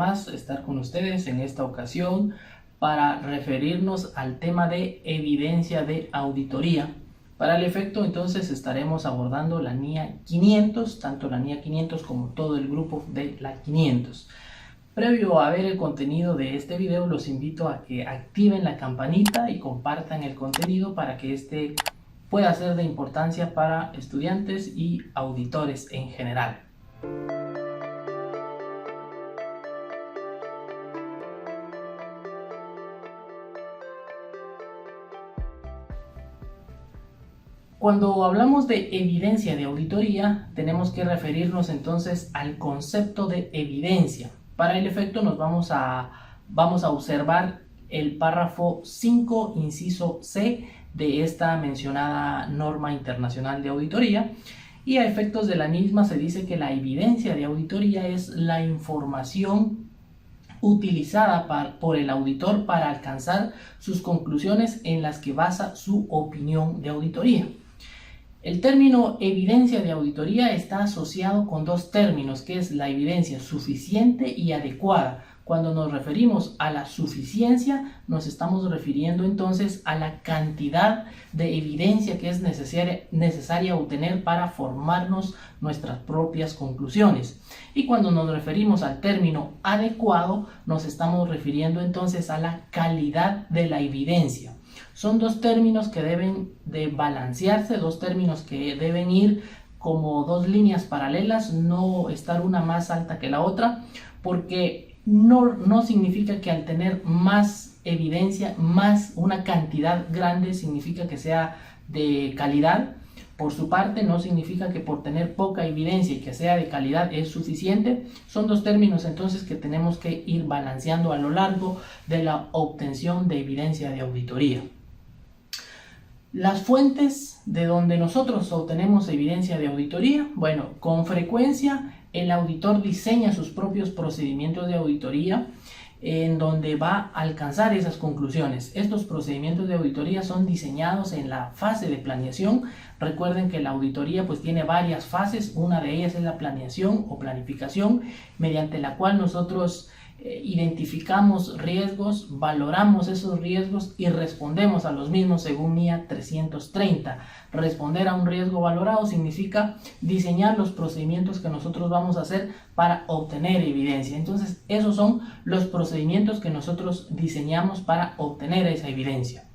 más estar con ustedes en esta ocasión para referirnos al tema de evidencia de auditoría. Para el efecto, entonces, estaremos abordando la NIA 500, tanto la NIA 500 como todo el grupo de la 500. Previo a ver el contenido de este video, los invito a que activen la campanita y compartan el contenido para que este pueda ser de importancia para estudiantes y auditores en general. Cuando hablamos de evidencia de auditoría, tenemos que referirnos entonces al concepto de evidencia. Para el efecto nos vamos a observar el párrafo 5, inciso C de esta mencionada norma internacional de auditoría, y a efectos de la misma se dice que la evidencia de auditoría es la información utilizada por el auditor para alcanzar sus conclusiones en las que basa su opinión de auditoría. El término evidencia de auditoría está asociado con dos términos, que es la evidencia suficiente y adecuada. Cuando nos referimos a la suficiencia, nos estamos refiriendo entonces a la cantidad de evidencia que es necesaria obtener para formarnos nuestras propias conclusiones. Y cuando nos referimos al término adecuado, nos estamos refiriendo entonces a la calidad de la evidencia. Son dos términos que deben de balancearse, dos términos que deben ir como dos líneas paralelas, no estar una más alta que la otra, porque no significa que al tener más evidencia, más una cantidad grande, significa que sea de calidad. Por su parte, no significa que por tener poca evidencia y que sea de calidad es suficiente. Son dos términos entonces que tenemos que ir balanceando a lo largo de la obtención de evidencia de auditoría. Las fuentes de donde nosotros obtenemos evidencia de auditoría, bueno, con frecuencia el auditor diseña sus propios procedimientos de auditoría en donde va a alcanzar esas conclusiones. Estos procedimientos de auditoría son diseñados en la fase de planeación. Recuerden que la auditoría pues tiene varias fases. Una de ellas es la planeación o planificación, mediante la cual nosotros identificamos riesgos, valoramos esos riesgos y respondemos a los mismos según NIA 330. Responder a un riesgo valorado significa diseñar los procedimientos que nosotros vamos a hacer para obtener evidencia. Entonces, esos son los procedimientos que nosotros diseñamos para obtener esa evidencia.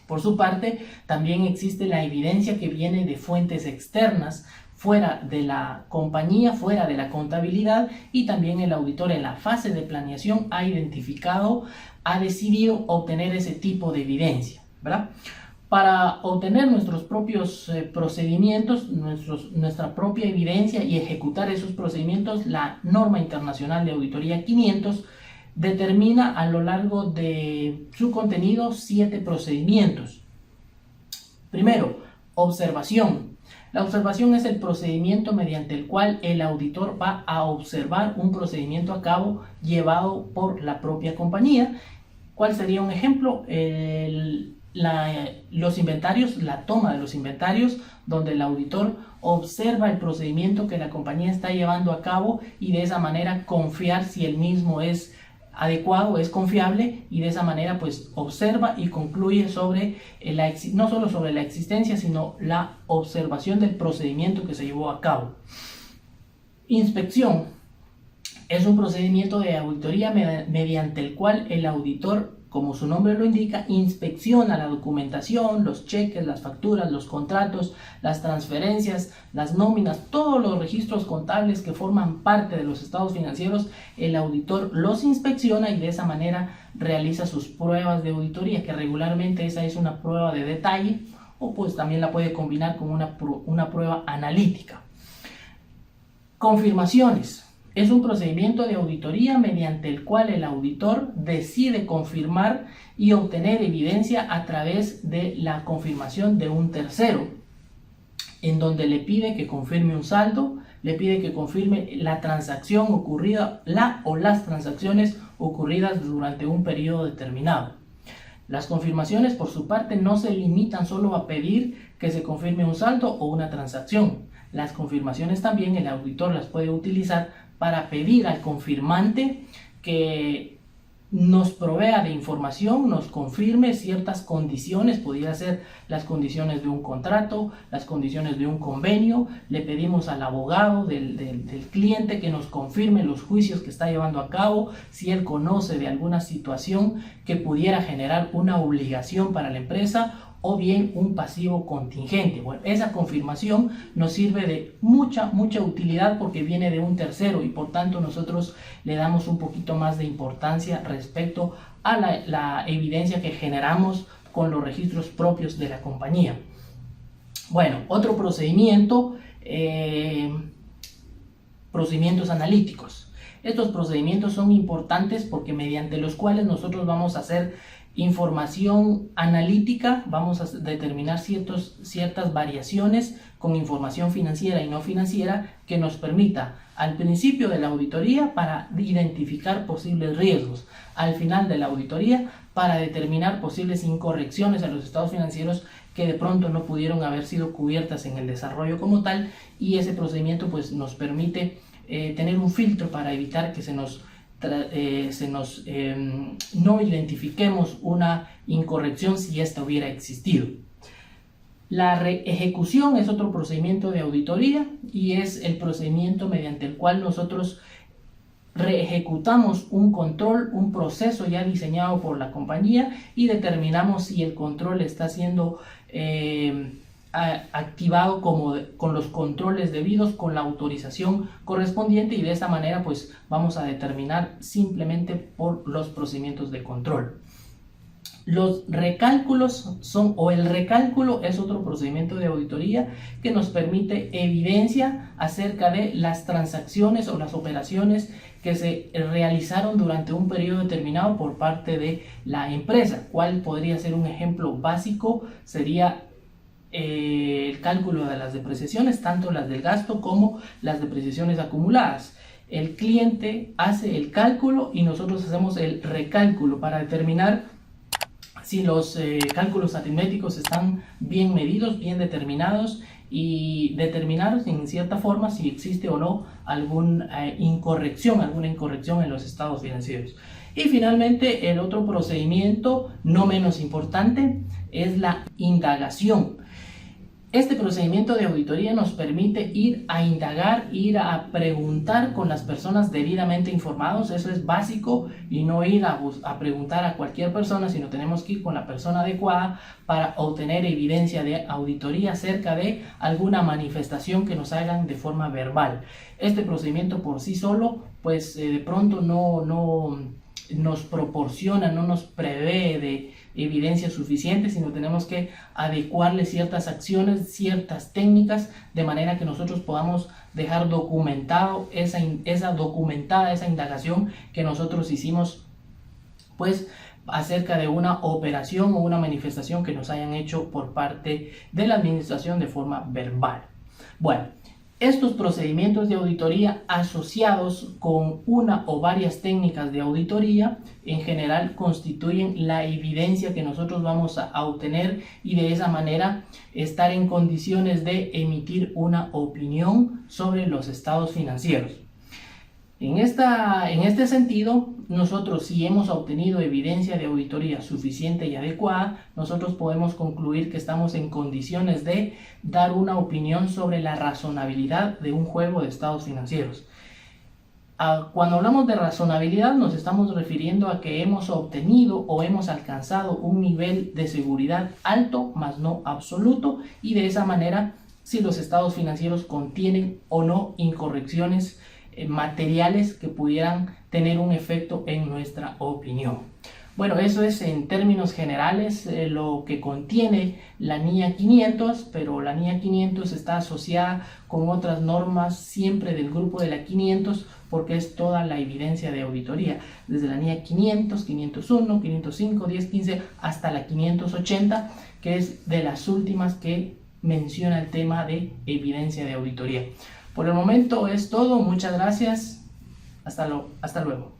Por su parte, también existe la evidencia que viene de fuentes externas, fuera de la compañía, fuera de la contabilidad, y también el auditor en la fase de planeación ha decidido obtener ese tipo de evidencia, ¿verdad? Para obtener nuestros propios procedimientos, nuestra propia evidencia y ejecutar esos procedimientos, la norma internacional de auditoría 500 determina a lo largo de su contenido 7 procedimientos. Primero, observación. La observación es el procedimiento mediante el cual el auditor va a observar un procedimiento a cabo llevado por la propia compañía. ¿Cuál sería un ejemplo? Los inventarios, la toma de los inventarios, donde el auditor observa el procedimiento que la compañía está llevando a cabo y de esa manera confiar si el mismo es adecuado, es confiable, y de esa manera pues observa y concluye sobre no solo sobre la existencia, sino la observación del procedimiento que se llevó a cabo. Inspección es un procedimiento de auditoría mediante el cual el auditor, como su nombre lo indica, inspecciona la documentación, los cheques, las facturas, los contratos, las transferencias, las nóminas, todos los registros contables que forman parte de los estados financieros. El auditor los inspecciona y de esa manera realiza sus pruebas de auditoría, que regularmente esa es una prueba de detalle, o pues también la puede combinar con una prueba analítica. Confirmaciones. Es un procedimiento de auditoría mediante el cual el auditor decide confirmar y obtener evidencia a través de la confirmación de un tercero, en donde le pide que confirme un saldo, le pide que confirme la transacción ocurrida, las transacciones ocurridas durante un periodo determinado. Las confirmaciones, por su parte, no se limitan solo a pedir que se confirme un saldo o una transacción. Las confirmaciones también el auditor las puede utilizar para pedir al confirmante que nos provea de información, nos confirme ciertas condiciones, podría ser las condiciones de un contrato, las condiciones de un convenio. Le pedimos al abogado del cliente que nos confirme los juicios que está llevando a cabo, si él conoce de alguna situación que pudiera generar una obligación para la empresa o bien un pasivo contingente. Bueno, esa confirmación nos sirve de mucha utilidad porque viene de un tercero y por tanto nosotros le damos un poquito más de importancia respecto a la evidencia que generamos con los registros propios de la compañía. Bueno, otro procedimiento, procedimientos analíticos. Estos procedimientos son importantes porque mediante los cuales nosotros vamos a hacer información analítica, vamos a determinar ciertas variaciones con información financiera y no financiera que nos permita al principio de la auditoría para identificar posibles riesgos, al final de la auditoría para determinar posibles incorrecciones a los estados financieros que de pronto no pudieron haber sido cubiertas en el desarrollo como tal, y ese procedimiento pues nos permite tener un filtro para evitar que no identifiquemos una incorrección si esta hubiera existido. La reejecución es otro procedimiento de auditoría y es el procedimiento mediante el cual nosotros reejecutamos un control, un proceso ya diseñado por la compañía y determinamos si el control está siendo activado con los controles debidos, con la autorización correspondiente, y de esta manera pues vamos a determinar simplemente por los procedimientos de control. Los recálculos el recálculo es otro procedimiento de auditoría que nos permite evidencia acerca de las transacciones o las operaciones que se realizaron durante un periodo determinado por parte de la empresa. ¿Cuál podría ser un ejemplo básico? Sería el cálculo de las depreciaciones, tanto las del gasto como las depreciaciones acumuladas. El cliente hace el cálculo y nosotros hacemos el recálculo para determinar si los cálculos aritméticos están bien medidos, bien determinados, y determinar en cierta forma si existe o no alguna incorrección en los estados financieros. Y finalmente el otro procedimiento, no menos importante, es la indagación. Este procedimiento de auditoría nos permite ir a indagar, ir a preguntar con las personas debidamente informados. Eso es básico, y no ir a preguntar a cualquier persona, sino tenemos que ir con la persona adecuada para obtener evidencia de auditoría acerca de alguna manifestación que nos hagan de forma verbal. Este procedimiento por sí solo pues de pronto no nos proporciona, no nos prevé de evidencia suficiente, sino tenemos que adecuarle ciertas acciones, ciertas técnicas, de manera que nosotros podamos dejar documentado esa indagación que nosotros hicimos pues acerca de una operación o una manifestación que nos hayan hecho por parte de la administración de forma verbal. Bueno, estos procedimientos de auditoría asociados con una o varias técnicas de auditoría en general constituyen la evidencia que nosotros vamos a obtener y de esa manera estar en condiciones de emitir una opinión sobre los estados financieros. En este sentido, nosotros, si hemos obtenido evidencia de auditoría suficiente y adecuada, nosotros podemos concluir que estamos en condiciones de dar una opinión sobre la razonabilidad de un juego de estados financieros. Cuando hablamos de razonabilidad, nos estamos refiriendo a que hemos obtenido o hemos alcanzado un nivel de seguridad alto, mas no absoluto, y de esa manera, si los estados financieros contienen o no incorrecciones materiales que pudieran tener un efecto en nuestra opinión. Bueno, eso es en términos generales lo que contiene la NIA 500, pero la NIA 500 está asociada con otras normas siempre del grupo de la 500, porque es toda la evidencia de auditoría, desde la NIA 500, 501, 505, 1015 hasta la 580, que es de las últimas que menciona el tema de evidencia de auditoría. Por el momento es todo, muchas gracias, hasta luego.